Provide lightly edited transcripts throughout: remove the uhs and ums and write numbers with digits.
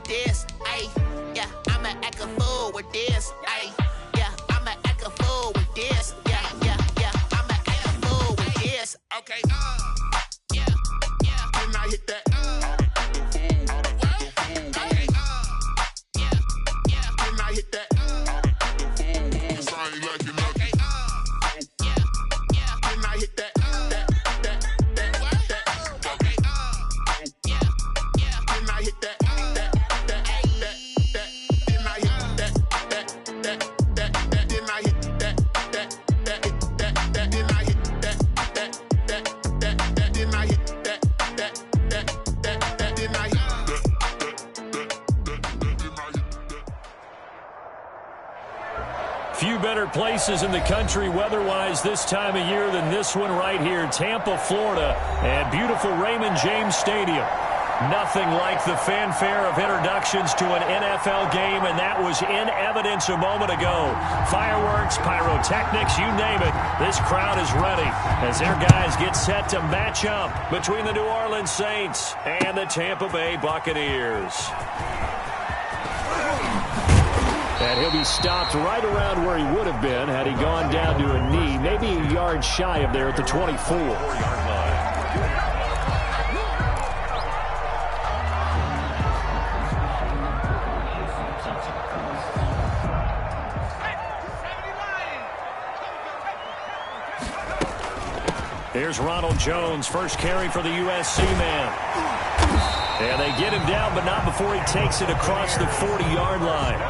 this, ayy. Yeah, I'ma act a fool with this, ayy. Yeah, I'ma act a fool with this. Yeah, I'ma act a fool with this. Okay, yeah. Then I hit that. Okay, yeah. Then I hit that. Few better places in the country weather-wise this time of year than this one right here, Tampa, Florida, and beautiful Raymond James Stadium. Nothing like the fanfare of introductions to an NFL game, and that was in evidence a moment ago. Fireworks, pyrotechnics, you name it, this crowd is ready as their guys get set to match up between the New Orleans Saints and the Tampa Bay Buccaneers. And he'll be stopped right around where he would have been had he gone down to a knee, maybe a yard shy of there at the 24-yard line. Here's Ronald Jones, first carry for the USC man. And they get him down, but not before he takes it across the 40-yard line.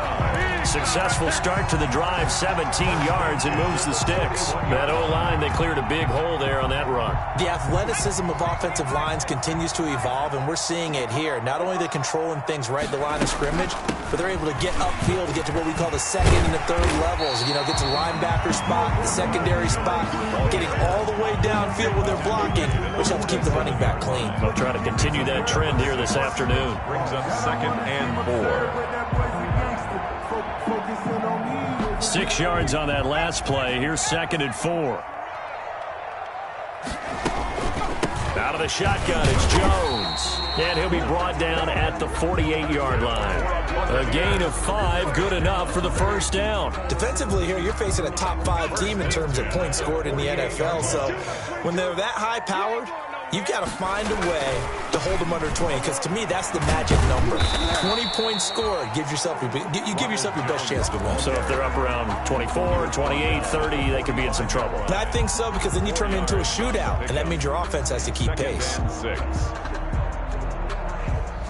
Successful start to the drive, 17 yards, and moves the sticks. That O-line, they cleared a big hole there on that run. The athleticism of offensive lines continues to evolve, and we're seeing it here. Not only are they controlling things right at the line of scrimmage, but they're able to get upfield to get to what we call the second and the third levels. You know, get to linebacker spot, the secondary spot, getting all the way downfield with their blocking, which helps keep the running back clean. They'll try to continue that trend here this afternoon. Brings up 2nd and 4. 6 yards on that last play. Here's 2nd and 4. Out of the shotgun, it's Jones. And he'll be brought down at the 48-yard line. A gain of 5, good enough for the first down. Defensively here, you're facing a top 5 team in terms of points scored in the NFL. So when they're that high-powered, you've got to find a way to hold them under 20, because to me, that's the magic number. 20 points scored, you give yourself your best chance to win. So if they're up around 24, 28, 30, they could be in some trouble. I think so, because then you turn it into a shootout, and that means your offense has to keep pace.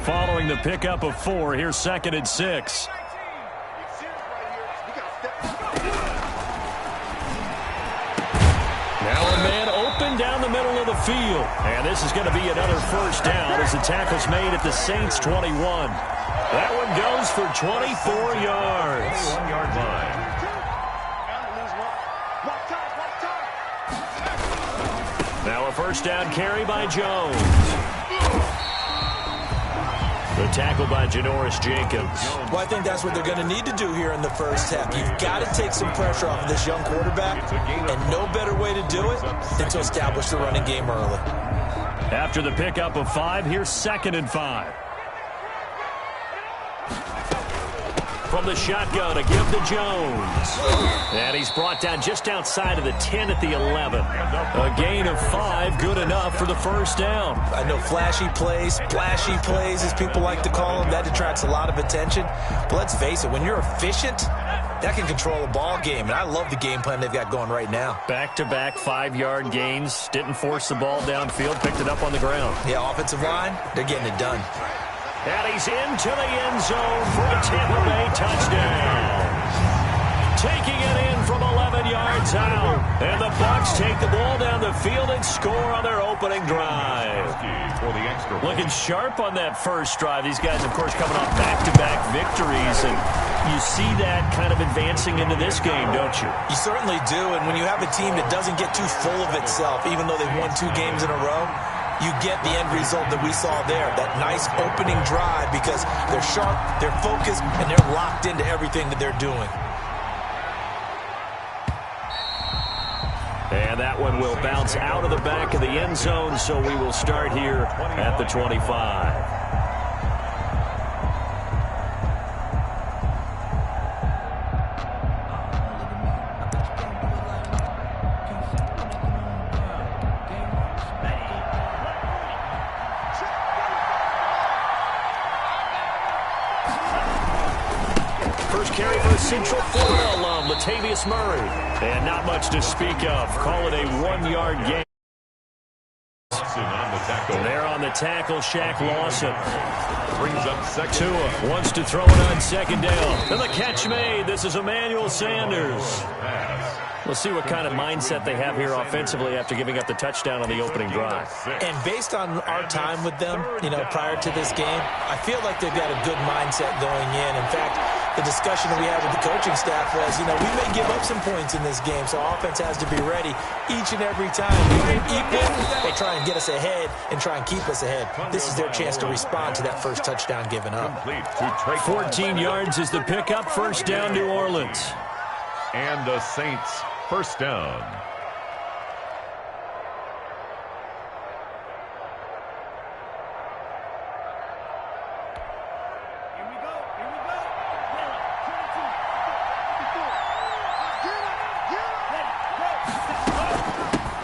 Following the pickup of 4, here's 2nd and 6. Now a man open down the middle of the field. And this is going to be another first down as the tackle's made at the Saints' 21. That one goes for 24 yards. 1-yard line. Now a first down carry by Jones. The tackle by Janoris Jenkins. Well, I think that's what they're going to need to do here in the first half. You've got to take some pressure off of this young quarterback, and no better way to do it than to establish the running game early. After the pickup of 5, here's 2nd and 5. From the shotgun, a give to Jones. And he's brought down just outside of the 10 at the 11. A gain of 5, good enough for the first down. I know flashy plays, splashy plays, as people like to call them, that attracts a lot of attention. But let's face it, when you're efficient, that can control a ball game. And I love the game plan they've got going right now. Back-to-back 5-yard gains. Didn't force the ball downfield, picked it up on the ground. Yeah, offensive line, they're getting it done. And he's into the end zone for a Tampa Bay touchdown. Taking it in from 11 yards out. And the Bucs take the ball down the field and score on their opening drive. Looking sharp on that first drive. These guys, of course, coming off back-to-back victories. And you see that kind of advancing into this game, don't you? You certainly do. And when you have a team that doesn't get too full of itself, even though they've won 2 games in a row, you get the end result that we saw there, that nice opening drive, because they're sharp, they're focused, and they're locked into everything that they're doing. And that one will bounce out of the back of the end zone, so we will start here at the 25. the Central Florida alum, Latavius Murray. And not much to speak of. Call it a 1-yard gain. There on the tackle, Shaq Lawson. Brings up second. Tua wants to throw it on second down. And the catch made. This is Emmanuel Sanders. We'll see what kind of mindset they have here offensively after giving up the touchdown on the opening drive. And based on our time with them, prior to this game, I feel like they've got a good mindset going in. In fact, the discussion that we had with the coaching staff was, we may give up some points in this game, so offense has to be ready each and every time. We equal or try and get us ahead and try and keep us ahead. This is their chance to respond to that first touchdown given up. 14 yards is the pickup. First down, New Orleans. And the Saints, first down.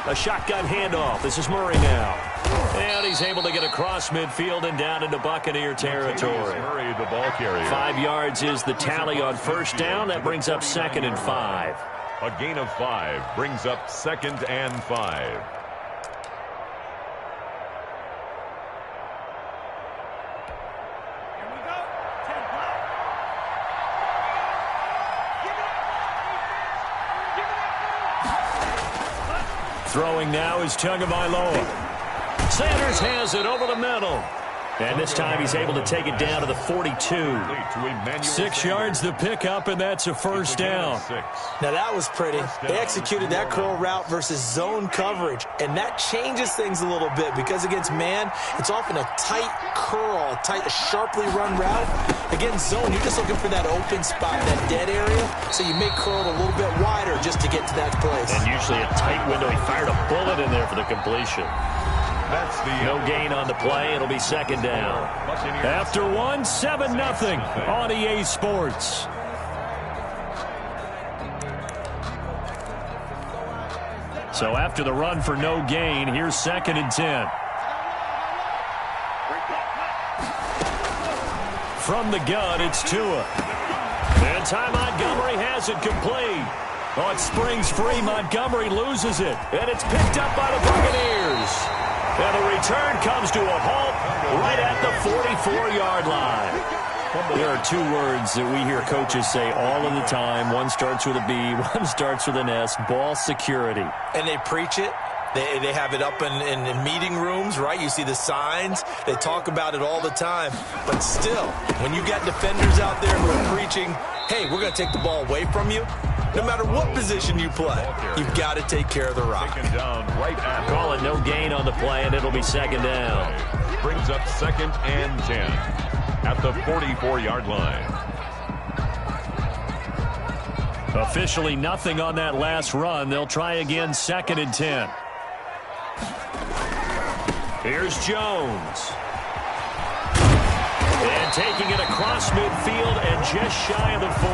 A shotgun handoff. This is Murray now. And he's able to get across midfield and down into Buccaneer territory. Murray, the ball carrier. 5 yards is the tally on first down. That brings up 2nd and 5. A gain of 5 brings up 2nd and 5. Throwing now is Tagovailoa. Sanders has it over the middle. And this time he's able to take it down to the 42. 6 yards the pickup, and that's a first down. Now that was pretty. They executed that curl route versus zone coverage, and that changes things a little bit because against man, it's often a tight curl, tight, sharply run route. Against zone, you're just looking for that open spot, that dead area, so you may curl it a little bit wider just to get to that place. And usually a tight window. He fired a bullet in there for the completion. That's no gain on the play. It'll be second down. After 7-0 on EA Sports. So after the run for no gain, here's 2nd and 10. From the gun, it's Tua. And Ty Montgomery has it complete. Oh, it springs free. Montgomery loses it. And it's picked up by the Buccaneers. And the return comes to a halt right at the 44-yard line. There are 2 words that we hear coaches say all of the time. One starts with a B, one starts with an S, ball security. And they preach it. They have it up in meeting rooms, right? You see the signs. They talk about it all the time. But still, when you got defenders out there who are preaching, hey, we're going to take the ball away from you, no matter what position you play, you've got to take care of the rock. Call it no gain on the play, and it'll be second down. Brings up 2nd and 10 at the 44-yard line. Officially nothing on that last run. They'll try again, 2nd and 10. Here's Jones. And taking it across midfield and just shy of the 40.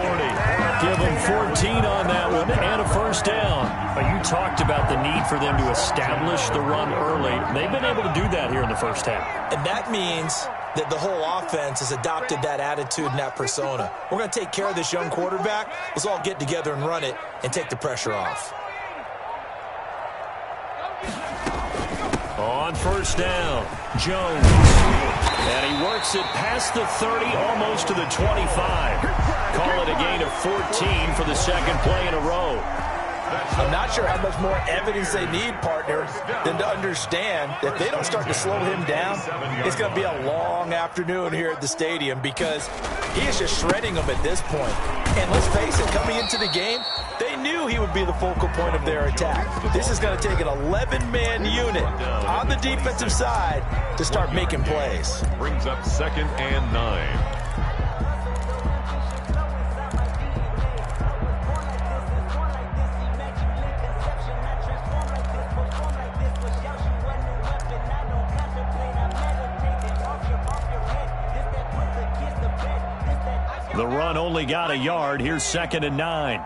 Give them 14 on that one and a first down. You talked about the need for them to establish the run early. They've been able to do that here in the first half. And that means that the whole offense has adopted that attitude and that persona. We're going to take care of this young quarterback. Let's all get together and run it and take the pressure off. On first down, Jones. And he works it past the 30, almost to the 25. Call it a gain of 14 for the second play in a row. I'm not sure how much more evidence they need, partner, than to understand that if they don't start to slow him down, it's going to be a long afternoon here at the stadium because he is just shredding them at this point. And let's face it, coming into the game, they knew he would be the focal point of their attack. This is going to take an 11-man unit on the defensive side to start making plays. Brings up 2nd and 9. The run only got a yard. Here's 2nd and 9.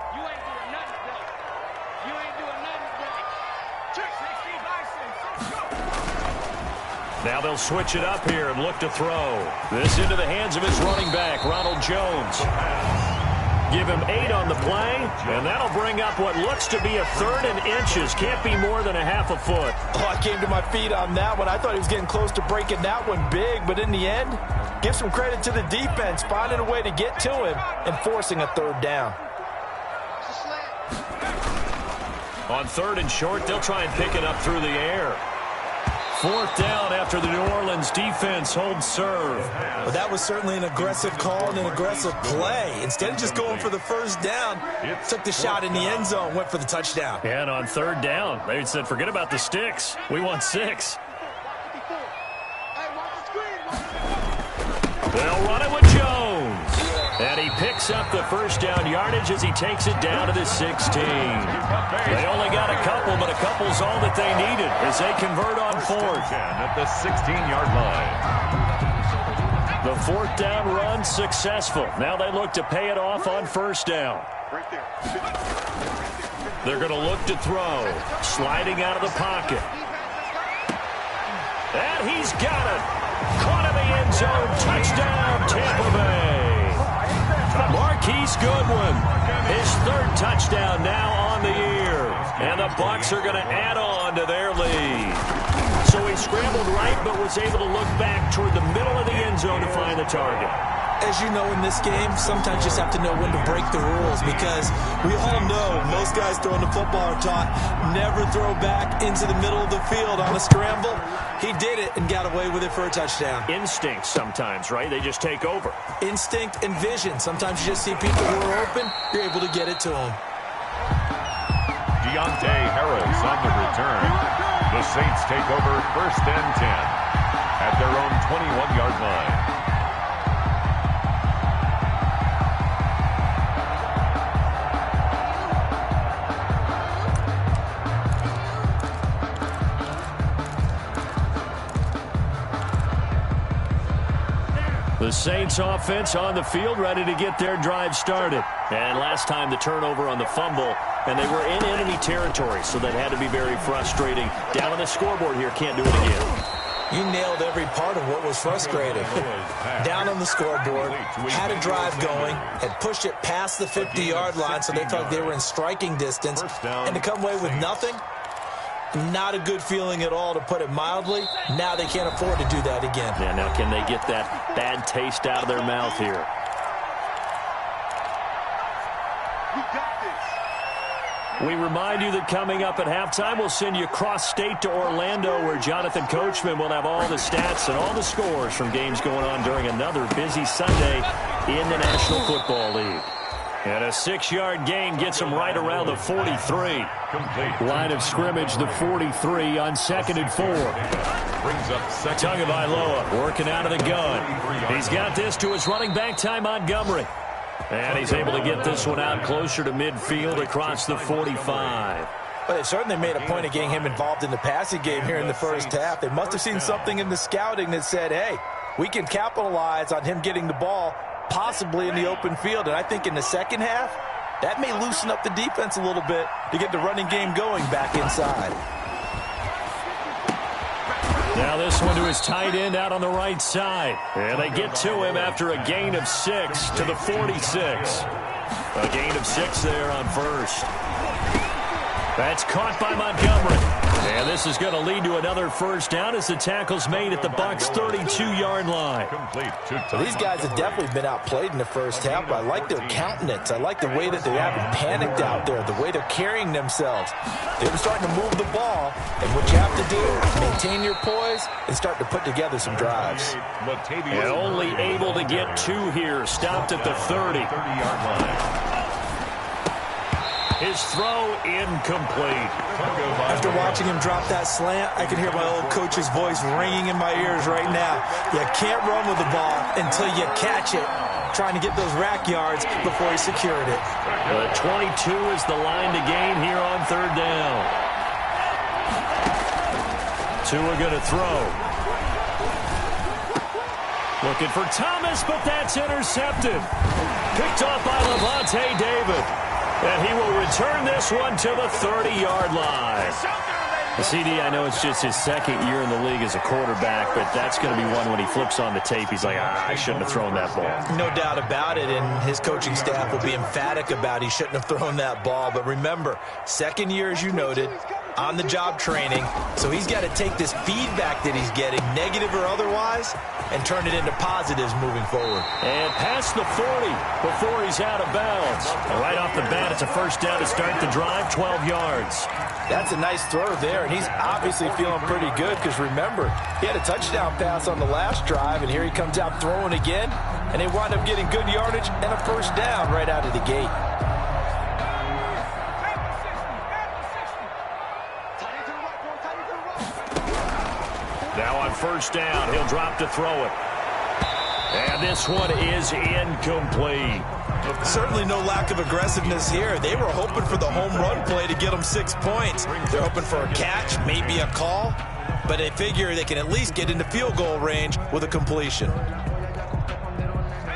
Now they'll switch it up here and look to throw. This into the hands of his running back, Ronald Jones. give him 8 on the play, and that'll bring up what looks to be a 3rd and inches. Can't be more than a half a foot. Oh, I came to my feet on that one. I thought he was getting close to breaking that one big, but in the end, give some credit to the defense, finding a way to get to him and forcing a 3rd down. On 3rd and short, they'll try and pick it up through the air. 4th down after the New Orleans defense holds serve. Well, that was certainly an aggressive call and an aggressive play. Instead of just going for the 1st down, took the shot in the end zone, went for the touchdown. And on 3rd down, they said, forget about the sticks. We want 6. They'll run it with Jones. And he picks up the 1st down yardage as he takes it down to the 16. They only got a couple, but a couple's all that they needed as they convert on 4th. At the 16-yard line. The 4th down run successful. Now they look to pay it off on 1st down. They're going to look to throw. Sliding out of the pocket. And he's got it. Caught in the end zone. Touchdown, Tampa Bay. Marquise Goodwin, his 3rd touchdown now on the year. And the Bucs are going to add on to their lead. So he scrambled right but was able to look back toward the middle of the end zone to find the target. As you know, in this game, sometimes you just have to know when to break the rules because we all know most guys throwing the football are taught never throw back into the middle of the field on a scramble. He did it and got away with it for a touchdown. Instinct sometimes, right? They just take over. Instinct and vision. Sometimes you just see people who are open, you're able to get it to them. Deontay Harris on the return. The Saints take over 1st and 10 at their own 21-yard line. The Saints offense on the field, ready to get their drive started. And last time the turnover on the fumble, and they were in enemy territory, so that had to be very frustrating. Down on the scoreboard here, can't do it again. You nailed every part of what was frustrating. Down on the scoreboard, had a drive going, had pushed it past the 50-yard line, so they felt they were in striking distance, and to come away with nothing, not a good feeling at all, to put it mildly. Now they can't afford to do that again. Yeah, now can they get that bad taste out of their mouth here? We remind you that coming up at halftime, we'll send you cross-state to Orlando, where Jonathan Coachman will have all the stats and all the scores from games going on during another busy Sunday in the National Football League. And a 6-yard gain gets him right around the 43. Line of scrimmage, the 43 on 2nd and 4. Brings up Tagovailoa working out of the gun. He's got this to his running back, Ty Montgomery. And he's able to get this one out closer to midfield across the 45. But they certainly made a point of getting him involved in the passing game here in the 1st half. They must have seen something in the scouting that said, hey, we can capitalize on him getting the ball possibly in the open field. And I think in the 2nd half, that may loosen up the defense a little bit to get the running game going back inside. Now this one to his tight end out on the right side. And they get to him after a gain of 6 to the 46. A gain of 6 there on 1st. That's caught by Montgomery. And this is going to lead to another 1st down as the tackle's made at the Bucs' 32-yard line. So these guys have definitely been outplayed in the 1st half, but I like their countenance. I like the way that they haven't panicked out there, the way they're carrying themselves. They're starting to move the ball, and what you have to do is maintain your poise and start to put together some drives. And only able to get 2 here, stopped at the 30. 30-yard line. His throw incomplete. After watching him drop that slant, I can hear my old coach's voice ringing in my ears right now. You can't run with the ball until you catch it. Trying to get those rack yards before he secured it. The 22 is the line to gain here on 3rd down. 2 are going to throw. Looking for Thomas, but that's intercepted. Picked off by Levante David. And he will return this one to the 30-yard line. CD, I know it's just his second year in the league as a quarterback, but that's going to be one when he flips on the tape. He's like, I shouldn't have thrown that ball. No doubt about it, and his coaching staff will be emphatic about he shouldn't have thrown that ball. But remember, second year, as you noted, on-the-job training, so he's got to take this feedback that he's getting, negative or otherwise, and turn it into positives moving forward. And past the 40 before he's out of bounds. And right off the bat, it's a first down to start the drive, 12 yards. That's a nice throw there, and he's obviously feeling pretty good because, remember, he had a touchdown pass on the last drive, and here he comes out throwing again, and they wind up getting good yardage and a first down right out of the gate. Now on first down, he'll drop to throw it. And this one is incomplete. Certainly no lack of aggressiveness here. They were hoping for the home run play to get them 6 points. They're hoping for a catch, maybe a call, but they figure they can at least get into field goal range with a completion.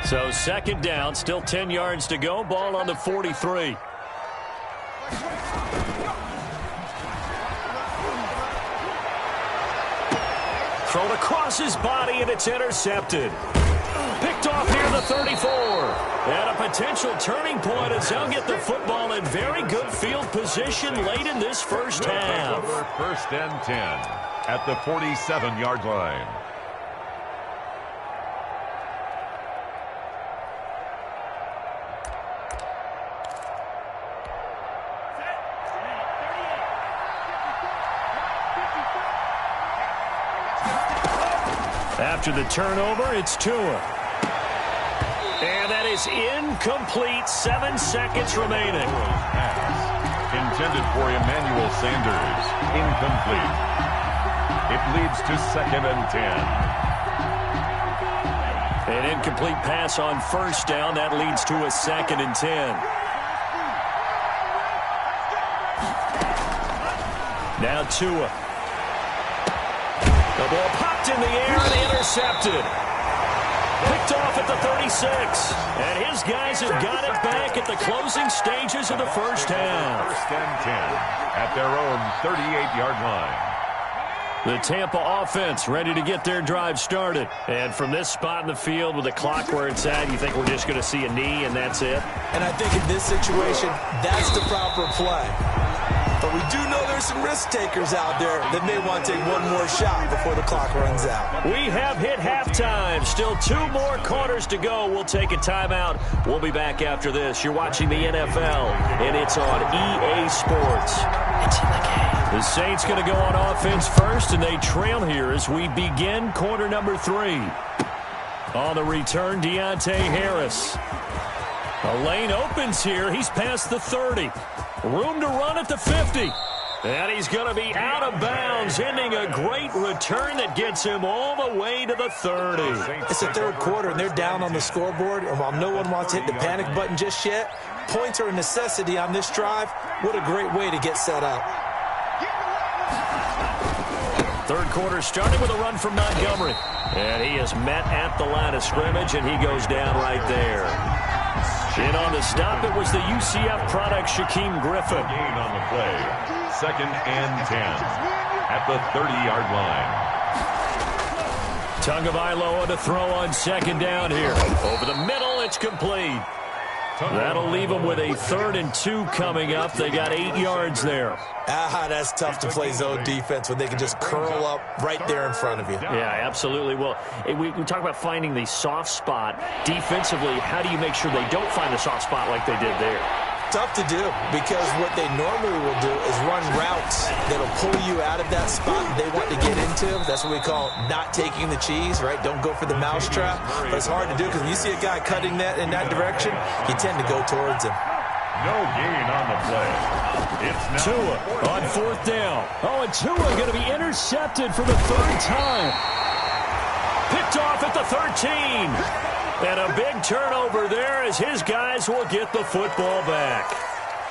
So second down, still 10 yards to go. Ball on the 43. Thrown across his body, and it's intercepted. Picked off near the 34. And a potential turning point as they'll get the football in very good field position late in this first half. First and 10 at the 47-yard line. After the turnover, it's Tua. And that is incomplete. 7 seconds remaining. Pass intended for Emmanuel Sanders. Incomplete. It leads to second and 10. An incomplete pass on first down. That leads to a second and 10. Now Tua. The ball popped in the air and intercepted. Picked off at the 36. And his guys have got it back at the closing stages of the first half. First and 10 at their own 38-yard line. The Tampa offense ready to get their drive started. And from this spot in the field with the clock where it's at, you think we're just going to see a knee and that's it? And I think in this situation, that's the proper play. But we do know there's some risk takers out there that may want to take one more shot before the clock runs out. We have hit halftime. Still 2 more quarters to go. We'll take a timeout. We'll be back after this. You're watching the NFL, and it's on EA Sports. It's in the game. The Saints going to go on offense first, and they trail here as we begin quarter number 3. On the return, Deontay Harris. A lane opens here. He's past the 30. Room to run at the 50. And he's going to be out of bounds, ending a great return that gets him all the way to the 30. It's the third quarter, and they're down on the scoreboard. And while no one wants to hit the panic button just yet, points are a necessity on this drive. What a great way to get set up. Third quarter starting with a run from Montgomery. And he is met at the line of scrimmage, and he goes down right there. In on the stop, it was the UCF product, Shaquem Griffin. Gain on the play. Second and 10 at the 30-yard line. Tagovailoa to throw on second down here. Over the middle, it's complete. That'll leave them with a 3rd and 2 coming up. They got 8 yards there. That's tough to play zone defense when they can just curl up right there in front of you. Yeah, absolutely. Well, we talk about finding the soft spot. Defensively, how do you make sure they don't find the soft spot like they did there? Tough to do, because what they normally will do is run routes that'll pull you out of that spot they want to get into. That's what we call not taking the cheese, right? Don't go for the mousetrap. But it's hard to do, because when you see a guy cutting that in that direction, you tend to go towards him. No gain on the play. It's now Tua on 4th down. Oh, and Tua going to be intercepted for the 3rd time. Picked off at the 13. And a big turnover there as his guys will get the football back.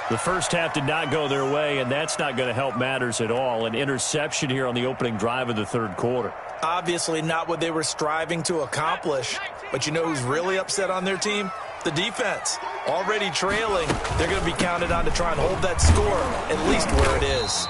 The first half did not go their way, and that's not going to help matters at all. An interception here on the opening drive of the 3rd quarter. Obviously not what they were striving to accomplish. But you know who's really upset on their team? The defense. Already trailing. They're going to be counted on to try and hold that score at least where it is.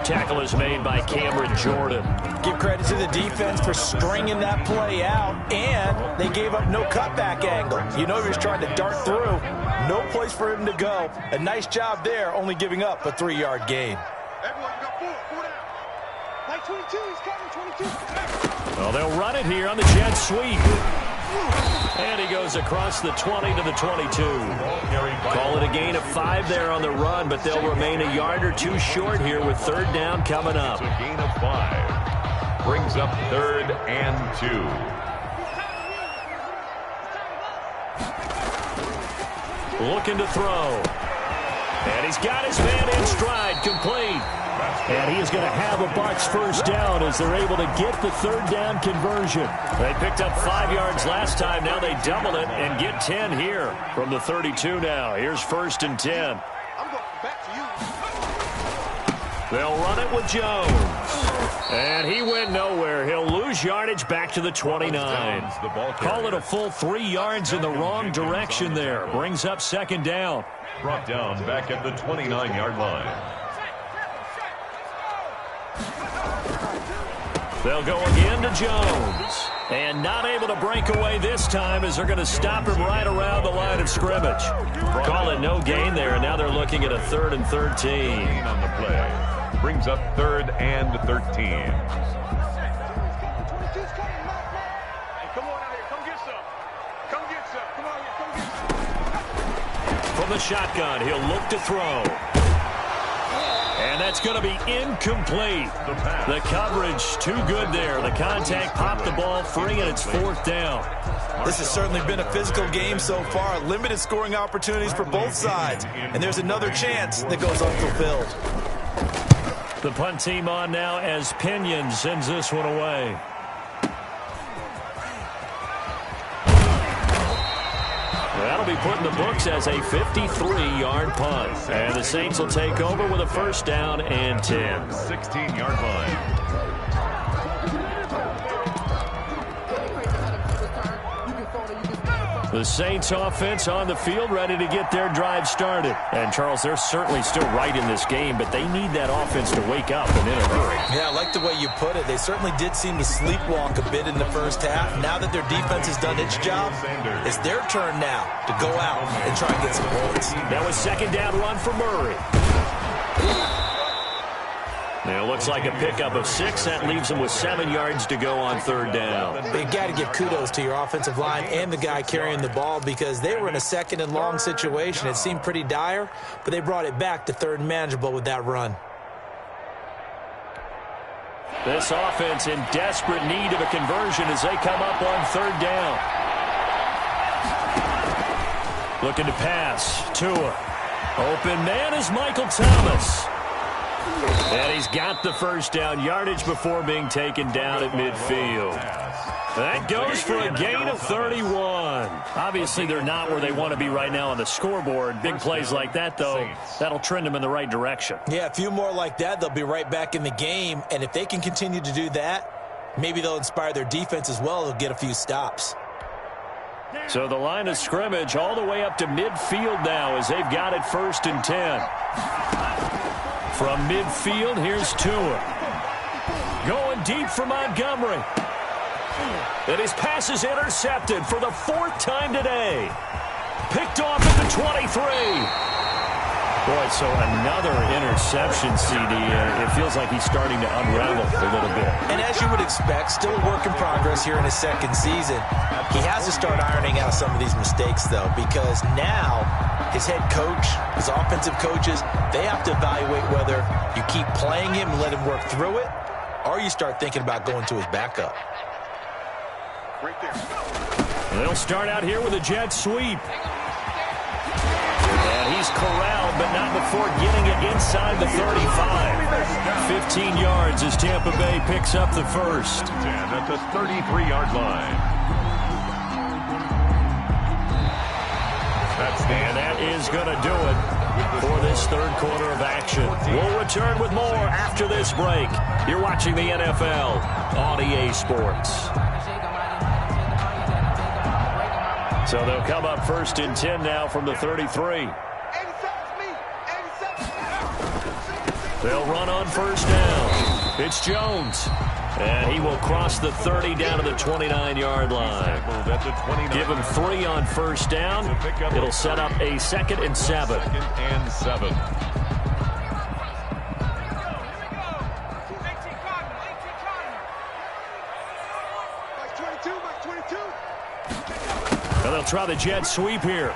tackle is made by Cameron Jordan. Give credit to the defense for stringing that play out, and they gave up no cutback angle. You know he was trying to dart through. No place for him to go. A nice job there, only giving up a 3-yard gain. Everyone, you got 4 down. Like 22, he's coming, 22. Well, they'll run it here on the jet sweep. And he goes across the 20 to the 22. Call it a gain of 5 there on the run, but they'll remain a yard or 2 short here with 3rd down coming up. It's a gain of 5. Brings up 3rd and 2. Looking to throw. And he's got his man in stride, complete. And he is going to have a Bucs 1st down as they're able to get the 3rd down conversion. They picked up 5 yards last time. Now they double it and get 10 here from the 32 now. Here's 1st and 10. I'm going back to you. They'll run it with Jones. And he went nowhere. He'll lose yardage back to the 29. Call it a full 3 yards in the wrong direction there. Brings up 2nd down. Brought down back at the 29-yard line. They'll go again to Jones. And not able to break away this time as they're going to stop him right around the line of scrimmage. Call it no gain there, and now they're looking at a 3rd and 13. On the play. Brings up 3rd and 13. Hey, come on out here. Come get some. Come get some. Come on here. Come get some. From the shotgun, he'll look to throw. And that's going to be incomplete. The coverage too good there. The contact popped the ball free, and it's 4th down. This has certainly been a physical game so far. Limited scoring opportunities for both sides. And there's another chance that goes unfulfilled. The punt team on now as Pinion sends this one away. That'll be put in the books as a 53-yard punt. And the Saints will take over with a 1st down and 10. 16-yard line. The Saints offense on the field ready to get their drive started. And, Charles, they're certainly still right in this game, but they need that offense to wake up and in a hurry. Yeah, I like the way you put it. They certainly did seem to sleepwalk a bit in the 1st half. Now that their defense has done its job, it's their turn now to go out and try and get some points. That was 2nd down run for Murray. Now, it looks like a pickup of 6. That leaves them with 7 yards to go on 3rd down. You got to give kudos to your offensive line and the guy carrying the ball because they were in a 2nd and long situation. It seemed pretty dire, but they brought it back to 3rd and manageable with that run. This offense in desperate need of a conversion as they come up on 3rd down. Looking to pass. Tua. Open man is Michael Thomas. And he's got the 1st down yardage before being taken down at midfield. That goes for a gain of 31. Obviously, they're not where they want to be right now on the scoreboard. Big plays like that, though, that'll trend them in the right direction. Yeah, a few more like that, they'll be right back in the game. And if they can continue to do that, maybe they'll inspire their defense as well. They'll get a few stops. So the line of scrimmage all the way up to midfield now as they've got it 1st and 10. From midfield, here's Tua. Going deep for Montgomery. And his pass is intercepted for the 4th time today. Picked off at the 23. Boy, so another interception, CD. It feels like he's starting to unravel a little bit. And as you would expect, still a work in progress here in his 2nd season. He has to start ironing out some of these mistakes, though, because now his head coach, his offensive coaches, they have to evaluate whether you keep playing him and let him work through it, or you start thinking about going to his backup. Right there. They'll start out here with a jet sweep. And he's corralled, but not before getting it inside the 35. 15 yards as Tampa Bay picks up the 1st. And at the 33-yard line. And that is going to do it for this 3rd quarter of action. We'll return with more after this break. You're watching the NFL on EA Sports. So they'll come up 1st and 10 now from the 33. 87's me. 87. They'll run on first down. It's Jones. And he will cross the 30 down to the 29-yard line. Give him 3 on first down. It'll set up a 2nd and 7. 2nd and 7. And they'll try the jet sweep here.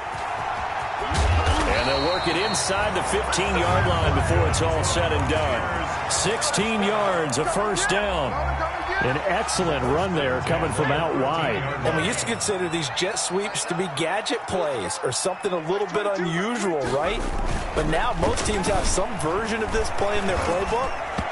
And they'll work it inside the 15-yard line before it's all said and done. 16 yards, a first down. An excellent run there coming from out wide. And we used to consider these jet sweeps to be gadget plays or something a little bit unusual, right? But now most teams have some version of this play in their playbook.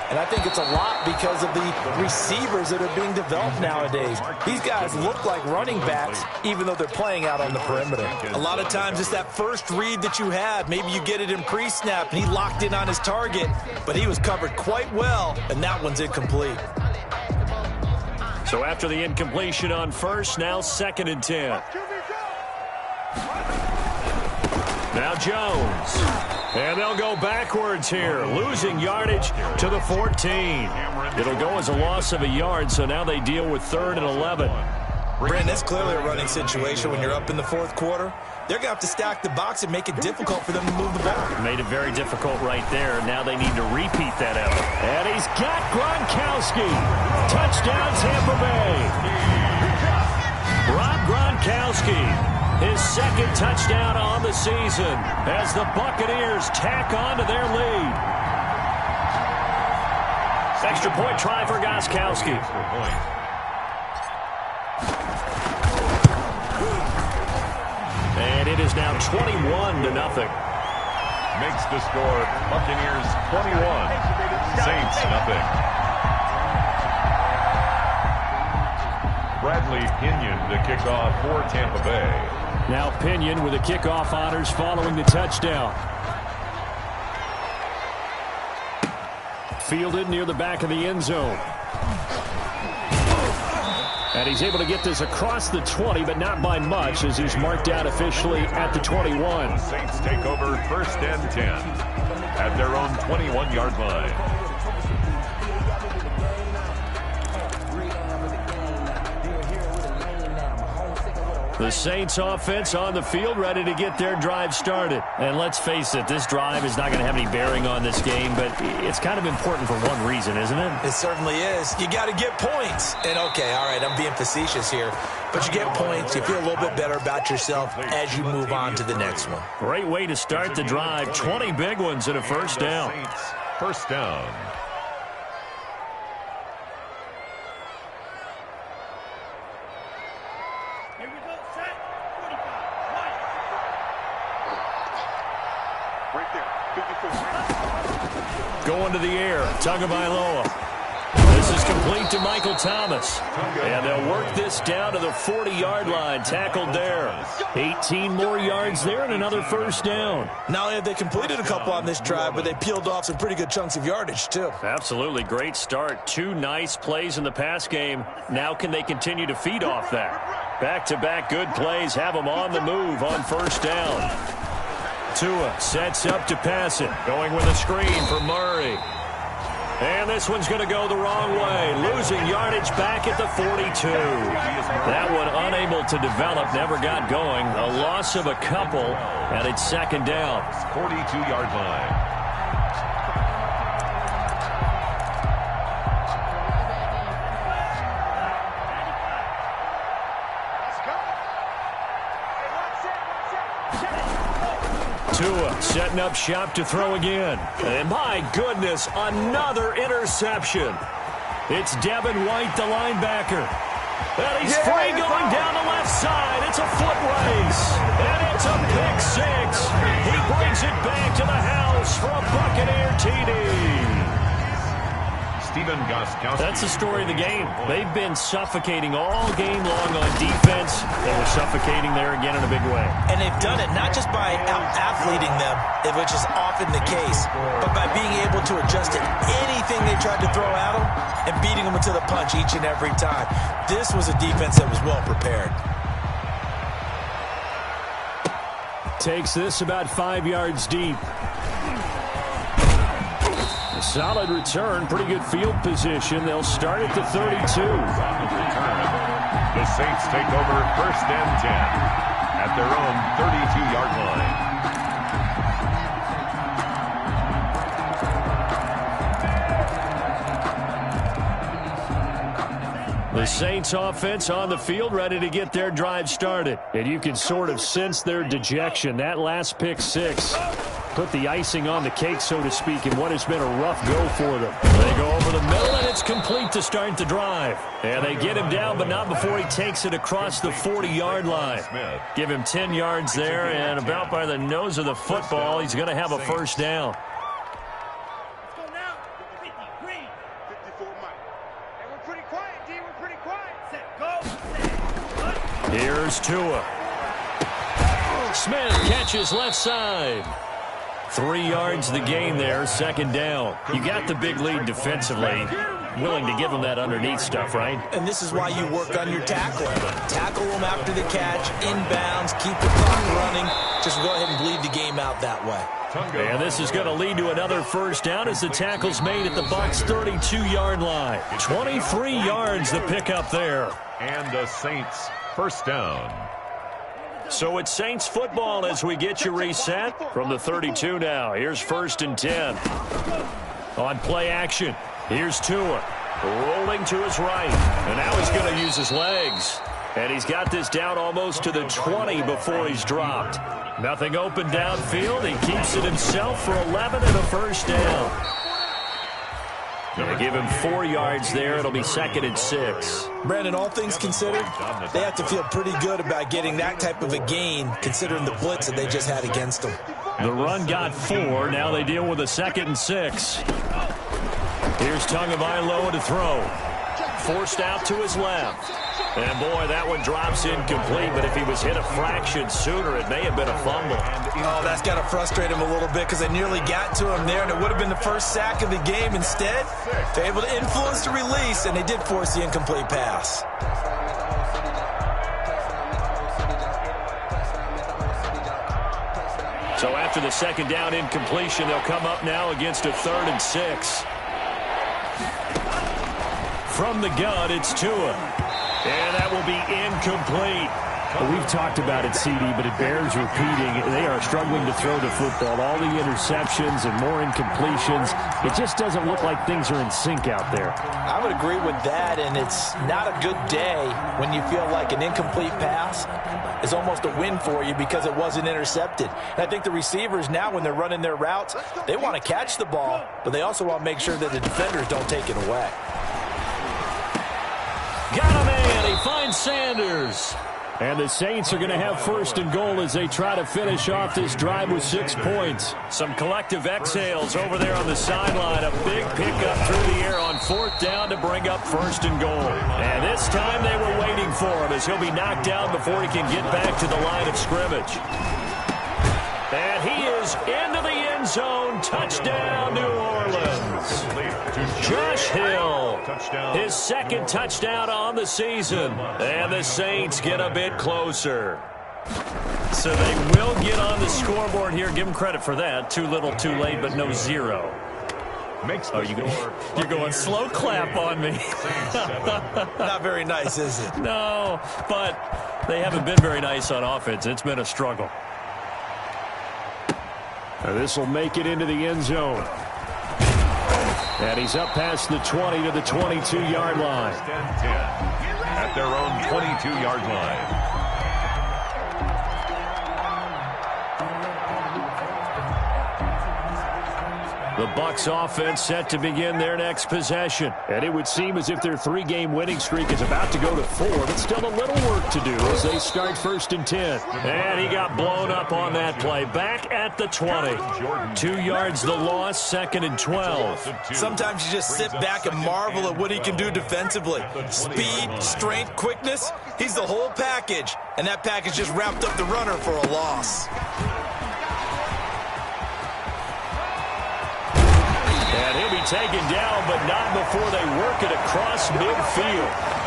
And I think it's a lot because of the receivers that are being developed nowadays. These guys look like running backs, even though they're playing out on the perimeter. A lot of times it's that first read that you have. Maybe you get it in pre-snap, and he locked in on his target, but he was covered quite well, and that one's incomplete. So after the incompletion on first, now 2nd and 10. Now Jones. And they'll go backwards here, losing yardage to the 14. It'll go as a loss of a yard, so now they deal with 3rd and 11. Brandon, that's clearly a running situation when you're up in the 4th quarter. They're going to have to stack the box and make it difficult for them to move the ball. Made it very difficult right there. Now they need to repeat that effort. And he's got Gronkowski. Touchdown, Tampa Bay. Rob Gronkowski. His 2nd touchdown on the season as the Buccaneers tack on to their lead. Extra point try for Gronkowski. And it is now 21-0. Makes the score Buccaneers 21, Saints nothing. Bradley Pinion to kick off for Tampa Bay. Now Pinion with the kickoff honors following the touchdown. Fielded near the back of the end zone. And he's able to get this across the 20, but not by much, as he's marked out officially at the 21. Saints take over 1st and 10 at their own 21-yard line. The Saints offense on the field, ready to get their drive started. And let's face it, this drive is not going to have any bearing on this game, but it's kind of important for one reason, isn't it? It certainly is. You got to get points. And, okay, all right, I'm being facetious here, but you get points. You feel a little bit better about yourself as you move on to the next one. Great way to start the drive. 20 big ones and a first down. Saints, first down. Going to the air, Tagovailoa. This is complete to Michael Thomas. And they'll work this down to the 40-yard line, tackled there. 18 more yards there and another first down. Not only have they completed a couple on this drive, but they peeled off some pretty good chunks of yardage, too. Absolutely, great start. 2 nice plays in the pass game. Now can they continue to feed off that? Back-to-back good plays have them on the move on first down. Tua sets up to pass it. Going with a screen for Murray. And this one's going to go the wrong way. Losing yardage back at the 42. That one unable to develop, never got going. A loss of a couple, and it's 2nd down. 42-yard line. Tua setting up shop to throw again. And my goodness, another interception. It's Devin White, the linebacker. And he's free going down the left side. It's a foot race. And it's a pick 6. He brings it back to the house for a Buccaneer TD. That's the story of the game. They've been suffocating all game long on defense. They were suffocating there again in a big way. And they've done it not just by out-athleting them, which is often the case, but by being able to adjust to anything they tried to throw at them and beating them to the punch each and every time. This was a defense that was well prepared. Takes this about 5 yards deep. Solid return, pretty good field position. They'll start at the 32. The Saints take over 1st and 10 at their own 32-yard line. The Saints offense on the field, ready to get their drive started. And you can sort of sense their dejection. That last pick six put the icing on the cake, so to speak, in what has been a rough go for them. They go over the middle, and it's complete to start the drive. And they get him down, but not before he takes it across the 40-yard line. Give him 10 yards there, and about by the nose of the football, he's going to have a first down. Here's Tua. Smith catches left side. 3 yards the gain there, 2nd down. You got the big lead defensively. Willing to give them that underneath stuff, right? And this is why you work on your tackling. Tackle them after the catch, inbounds, keep the clock running. Just go ahead and bleed the game out that way. And this is going to lead to another first down as the tackle's made at the Bucs' 32-yard line. 23 yards the pickup there. And the Saints first down. So it's Saints football as we get you reset from the 32 now. Here's 1st and 10. On play action, here's Tua. Rolling to his right. And now he's going to use his legs. And he's got this down almost to the 20 before he's dropped. Nothing open downfield. He keeps it himself for 11 and a first down. Going to give him 4 yards there. It'll be 2nd and 6. Brandon, all things considered, they have to feel pretty good about getting that type of a gain, considering the blitz that they just had against them. The run got 4. Now they deal with a 2nd and 6. Here's Tagovailoa to throw. Forced out to his left. And, boy, that one drops incomplete, but if he was hit a fraction sooner, it may have been a fumble. Oh, that's got to frustrate him a little bit because they nearly got to him there, and it would have been the first sack of the game. Instead, they're able to influence the release, and they did force the incomplete pass. So after the 2nd down incompletion, they'll come up now against a 3rd and 6. From the gun, it's Tua. And that will be incomplete. Well, we've talked about it, CD, but it bears repeating. They are struggling to throw the football. All the interceptions and more incompletions. It just doesn't look like things are in sync out there. I would agree with that, and it's not a good day when you feel like an incomplete pass is almost a win for you because it wasn't intercepted. And I think the receivers now, when they're running their routes, they want to catch the ball, but they also want to make sure that the defenders don't take it away. Got a man. He finds Sanders. And the Saints are going to have 1st and goal as they try to finish off this drive with 6 points. Some collective exhales over there on the sideline. A big pickup through the air on 4th down to bring up 1st and goal. And this time they were waiting for him as he'll be knocked down before he can get back to the line of scrimmage. And he is into the end zone. Touchdown, New Orleans. Josh Hill, his 2nd touchdown on the season. And the Saints get a bit closer. So they will get on the scoreboard here. Give them credit for that. Too little, too late, but no 0. You're going slow clap on me. Not very nice, is it? No, but they haven't been very nice on offense. It's been a struggle. And this will make it into the end zone. And he's up past the 20 to the 22-yard line. At their own 22-yard line. The Bucs offense set to begin their next possession. And it would seem as if their 3-game winning streak is about to go to 4, but still a little work to do as they start 1st and 10. And he got blown up on that play. Back at the 20. 2 yards the loss, 2nd and 12. Sometimes you just sit back and marvel at what he can do defensively. Speed, strength, quickness, he's the whole package. And that package just wrapped up the runner for a loss. And he'll be taken down, but not before they work it across midfield.